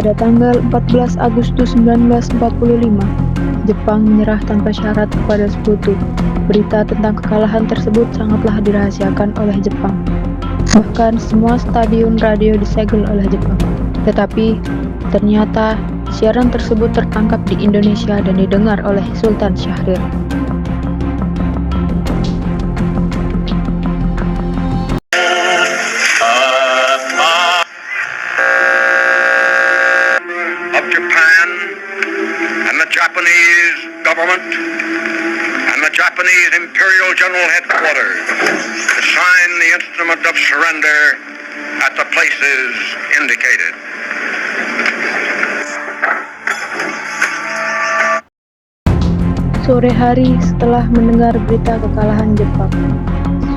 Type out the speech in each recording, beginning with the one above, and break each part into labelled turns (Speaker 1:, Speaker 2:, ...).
Speaker 1: Pada tanggal 14 Agustus 1945, Jepang menyerah tanpa syarat kepada Sekutu. Berita tentang kekalahan tersebut sangatlah dirahasiakan oleh Jepang. Bahkan semua stadion radio disegel oleh Jepang. Tetapi ternyata siaran tersebut tertangkap di Indonesia dan didengar oleh Sultan Syahrir.
Speaker 2: Of Japan and the Japanese government and the Japanese Imperial General Headquarters to sign the instrument of surrender at the places indicated.
Speaker 1: Sore hari setelah mendengar berita kekalahan Jepang,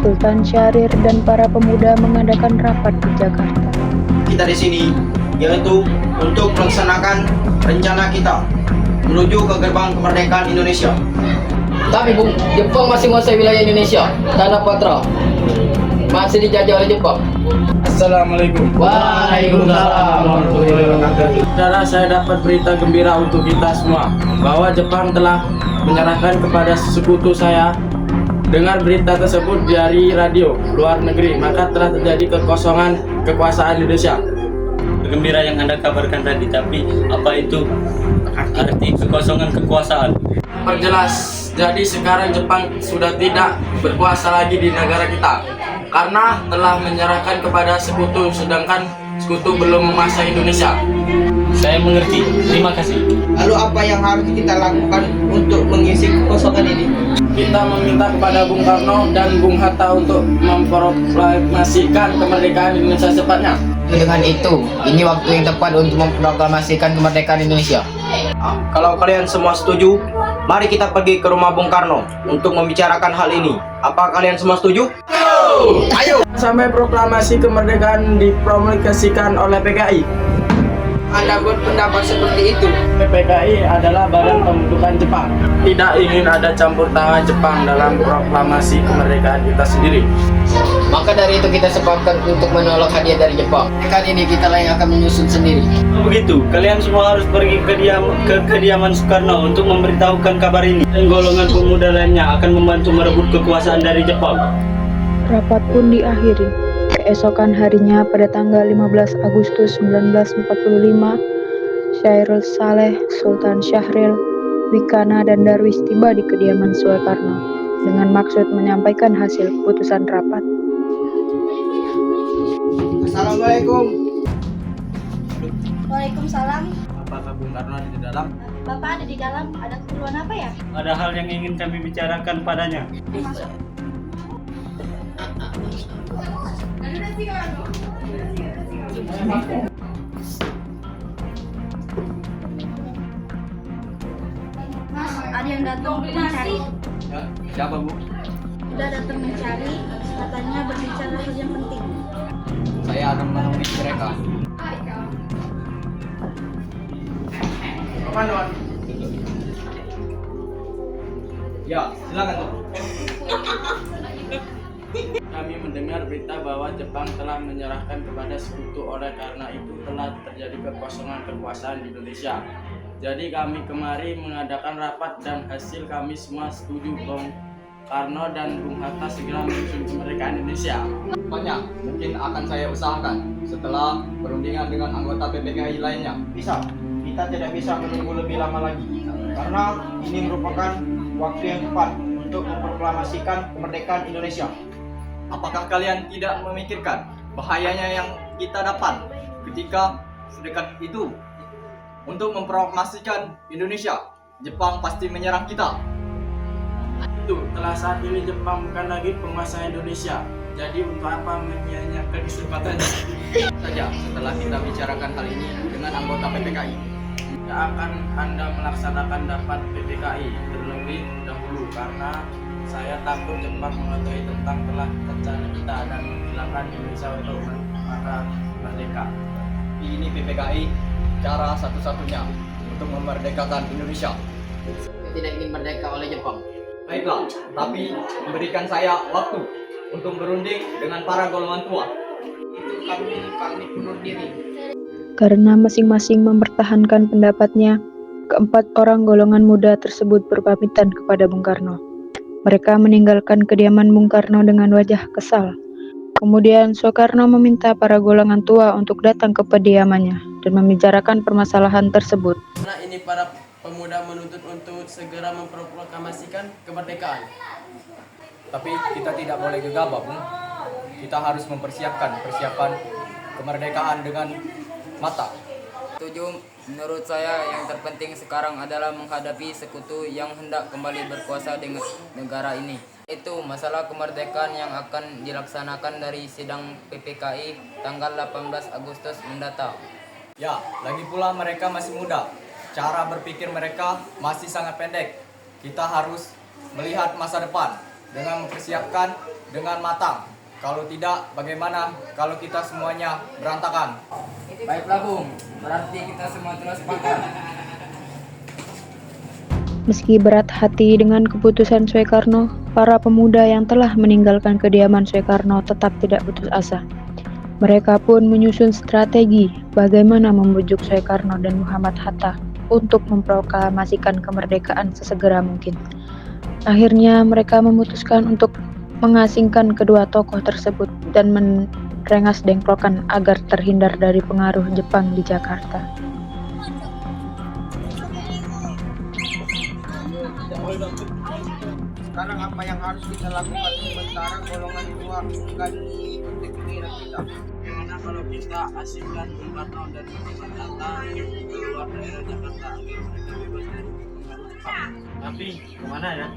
Speaker 1: Sultan Syahrir dan para pemuda mengadakan rapat di Jakarta.
Speaker 3: Kita di sini yaitu untuk melaksanakan rencana kita menuju ke gerbang kemerdekaan Indonesia.
Speaker 4: Tapi Bung, Jepang masih menguasai wilayah Indonesia. Tanah Patra masih dijajah oleh Jepang.
Speaker 5: Assalamualaikum.
Speaker 4: Waalaikumsalam warahmatullahi wabarakatuh.
Speaker 5: Saudara, saya dapat berita gembira untuk kita semua bahwa Jepang telah menyerahkan kepada sekutu saya. Dengar berita tersebut dari radio luar negeri, maka telah terjadi kekosongan kekuasaan Indonesia.
Speaker 6: Gembira yang Anda kabarkan tadi, tapi apa itu arti kekosongan kekuasaan?
Speaker 5: Perjelas, jadi sekarang Jepang sudah tidak berkuasa lagi di negara kita karena telah menyerahkan kepada sekutu, sedangkan sekutu belum menguasai Indonesia.
Speaker 6: Saya mengerti, terima kasih.
Speaker 3: Lalu apa yang harus kita lakukan untuk mengisi kekosongan ini?
Speaker 5: Kita meminta kepada Bung Karno dan Bung Hatta untuk memproklamasikan kemerdekaan Indonesia secepatnya.
Speaker 4: Dengan itu, ini waktu yang tepat untuk memproklamasikan kemerdekaan Indonesia.
Speaker 3: Kalau kalian semua setuju, mari kita pergi ke rumah Bung Karno untuk membicarakan hal ini. Apa kalian semua setuju? Ayo!
Speaker 5: Sampai proklamasi kemerdekaan dipromulgasikan oleh PKI.
Speaker 3: Anda berpendapat seperti itu?
Speaker 5: PPKI adalah badan pembentukan Jepang. Tidak ingin ada campur tangan Jepang dalam proklamasi kemerdekaan kita sendiri.
Speaker 4: Maka dari itu kita sepakat untuk menolak hadiah dari Jepang. Kali ini kita lah yang akan menyusun sendiri.
Speaker 6: Begitu, kalian semua harus pergi ke kediaman Soekarno untuk memberitahukan kabar ini. Dan golongan pemuda lainnya akan membantu merebut kekuasaan dari Jepang.
Speaker 1: Rapat pun diakhiri. Keesokan harinya pada tanggal 15 Agustus 1945, Syairul Saleh, Sultan Syahrir, Wikana, dan Darwis tiba di kediaman Soekarno dengan maksud menyampaikan hasil keputusan rapat.
Speaker 3: Assalamualaikum.
Speaker 7: Waalaikumsalam.
Speaker 5: Apakah Bung Karno ada di dalam?
Speaker 7: Bapak ada di dalam. Ada keperluan apa ya?
Speaker 6: Ada hal yang ingin kami bicarakan padanya.
Speaker 7: Masuk. Mas, ada yang datang mencari.
Speaker 5: Ya, siapa Bu?
Speaker 7: Udah datang mencari, katanya berbicara hal yang penting.
Speaker 5: Saya akan menemui mereka. Ya, silakan tuh. Kami mendengar berita bahwa Jepang telah menyerahkan kepada sekutu, oleh karena itu telah terjadi kekosongan kekuasaan di Indonesia. Jadi kami kemari mengadakan rapat dan hasil kami semua setuju Bung Karno dan Bung Hatta segera menyusun kemerdekaan Indonesia.
Speaker 8: Banyak, mungkin akan saya usahakan setelah perundingan dengan anggota PPKI lainnya.
Speaker 3: Bisa. Kita tidak bisa menunggu lebih lama lagi karena ini merupakan waktu yang tepat untuk memproklamasikan kemerdekaan Indonesia.
Speaker 8: Apakah kalian tidak memikirkan bahayanya yang kita dapat ketika sedekat itu? Untuk memproklamasikan Indonesia, Jepang pasti menyerang kita.
Speaker 5: Itu telah saat ini Jepang bukan lagi penguasa Indonesia. Jadi untuk apa menyia-nyiakan kesempatannya?
Speaker 8: Saja setelah kita bicarakan hal ini dengan anggota PPKI.
Speaker 5: Tidak akan Anda melaksanakan dapat PPKI terlebih dahulu karena saya takut Jepang mengetahui tentang telah rencana kita dan menghilangkan Indonesia untuk merdeka.
Speaker 8: Ini PPKI cara satu-satunya untuk memerdekakan Indonesia.
Speaker 4: Saya tidak ingin merdeka oleh Jepang.
Speaker 8: Baiklah, tapi berikan saya waktu untuk berunding dengan para golongan tua.
Speaker 4: Itu kami undur diri.
Speaker 1: Karena masing-masing mempertahankan pendapatnya, keempat orang golongan muda tersebut berpamitan kepada Bung Karno. Mereka meninggalkan kediaman Bung Karno dengan wajah kesal. Kemudian Soekarno meminta para golongan tua untuk datang ke kediamannya dan membicarakan permasalahan tersebut.
Speaker 5: Karena ini para pemuda menuntut untuk segera memproklamasikan kemerdekaan.
Speaker 8: Tapi kita tidak boleh gegabah, Bung. Kita harus mempersiapkan persiapan kemerdekaan dengan matang.
Speaker 4: Setuju, menurut saya yang terpenting sekarang adalah menghadapi sekutu yang hendak kembali berkuasa dengan negara ini. Itu masalah kemerdekaan yang akan dilaksanakan dari sidang PPKI tanggal 18 Agustus mendatang.
Speaker 8: Ya, lagi pula mereka masih muda. Cara berpikir mereka masih sangat pendek. Kita harus melihat masa depan dengan mempersiapkan dengan matang. Kalau tidak, bagaimana kalau kita semuanya berantakan?
Speaker 4: Baiklah Bung, berarti kita semua terus sepakat.
Speaker 1: Meski berat hati dengan keputusan Soekarno, para pemuda yang telah meninggalkan kediaman Soekarno tetap tidak putus asa. Mereka pun menyusun strategi bagaimana membujuk Soekarno dan Muhammad Hatta untuk memproklamasikan kemerdekaan sesegera mungkin. Akhirnya mereka memutuskan untuk mengasingkan kedua tokoh tersebut dan merengas dengklokan agar terhindar dari pengaruh Jepang di Jakarta.
Speaker 3: Sekarang apa yang harus kita lakukan sementara golongan tua enggak mengikuti keinginan kita?
Speaker 5: Gimana kalau kita asingkan Bung Karno dan Muhammad Hatta keluar daerah Jakarta agar mereka bebas dari pengaruh Jepang?
Speaker 6: Tapi kemana ya?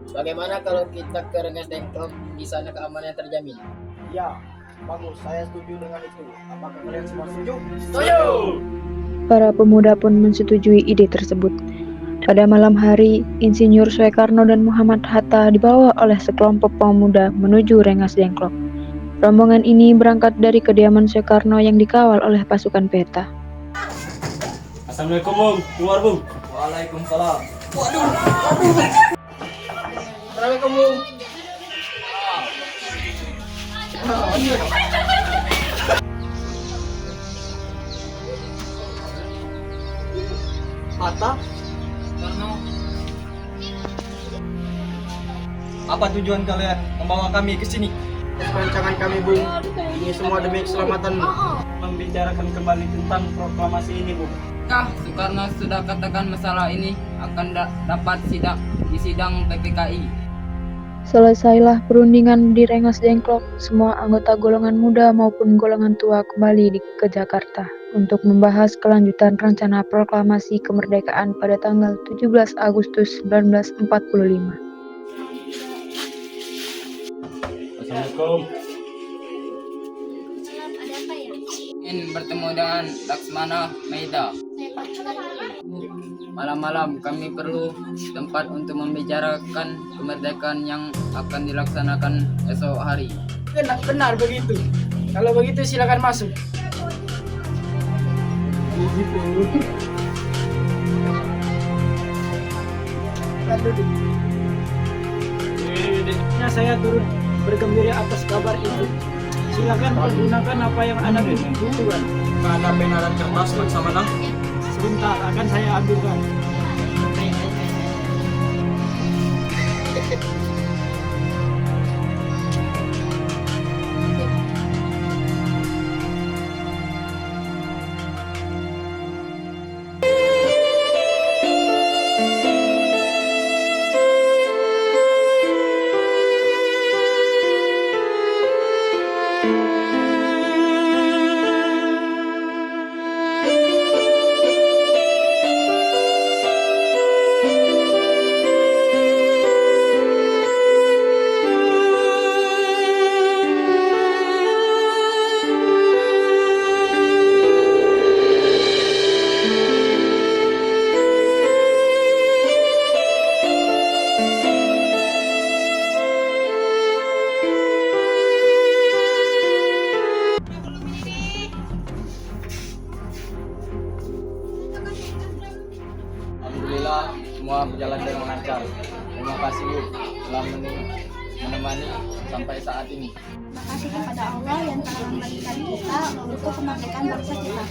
Speaker 4: Bagaimana kalau kita ke Rengas Dengklok, di sana keamanan terjamin?
Speaker 3: Ya, bagus. Saya setuju dengan itu. Apakah kalian semua setuju?
Speaker 4: Setuju!
Speaker 1: Para pemuda pun menyetujui ide tersebut. Pada malam hari, Insinyur Soekarno dan Muhammad Hatta dibawa oleh sekelompok pemuda menuju Rengas Dengklok. Rombongan ini berangkat dari kediaman Soekarno yang dikawal oleh pasukan peta.
Speaker 6: Assalamualaikum Bung, keluar Bung.
Speaker 8: Waalaikumsalam.
Speaker 4: Assalamualaikum Bung.
Speaker 8: Hatta,
Speaker 4: Karno,
Speaker 8: apa tujuan kalian membawa kami ke sini?
Speaker 3: Rancangan kami, Bung. Ini semua demi keselamatanmu.
Speaker 6: Membicarakan kembali tentang proklamasi ini Bung.
Speaker 4: Soekarno sudah katakan masalah ini akan dapat di sidang PPKI.
Speaker 1: Selesailah perundingan di Rengas Dengklok, semua anggota golongan muda maupun golongan tua kembali ke Jakarta untuk membahas kelanjutan rencana proklamasi kemerdekaan pada tanggal 17 Agustus 1945.
Speaker 6: Assalamualaikum.
Speaker 7: Ada apa ya?
Speaker 4: Ingin bertemu dengan Laksmana Maeda. Malam-malam kami perlu tempat untuk membicarakan kemerdekaan yang akan dilaksanakan esok hari.
Speaker 5: Benar begitu. Kalau begitu silakan masuk.
Speaker 6: Saya turut bergembira atas kabar itu. Silakan pergunakan apa yang Anda butuhkan.
Speaker 8: Ada pena dan kertas, Laksamana?
Speaker 6: Sebentar, akan saya ambilkan.
Speaker 8: Alhamdulillah semua berjalan dengan lancar. Terima kasih Bu telah menemani sampai saat ini.
Speaker 7: Terima kasih kepada Allah yang telah memberikan kita untuk kemerdekaan bangsa kita.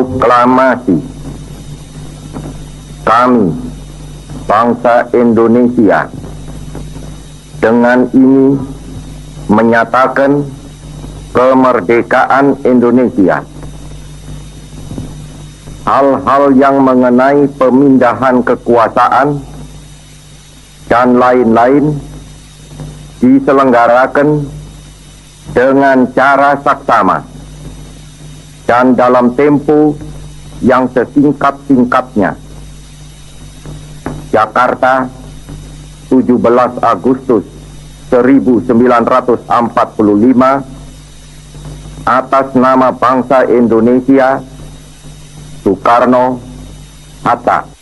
Speaker 2: Proklamasi kami, bangsa Indonesia, dengan ini menyatakan kemerdekaan Indonesia. Hal-hal yang mengenai pemindahan kekuasaan dan lain-lain diselenggarakan dengan cara saksama dan dalam tempo yang sesingkat-singkatnya. Jakarta, 17 Agustus 1945, atas nama bangsa Indonesia, Soekarno, Hatta.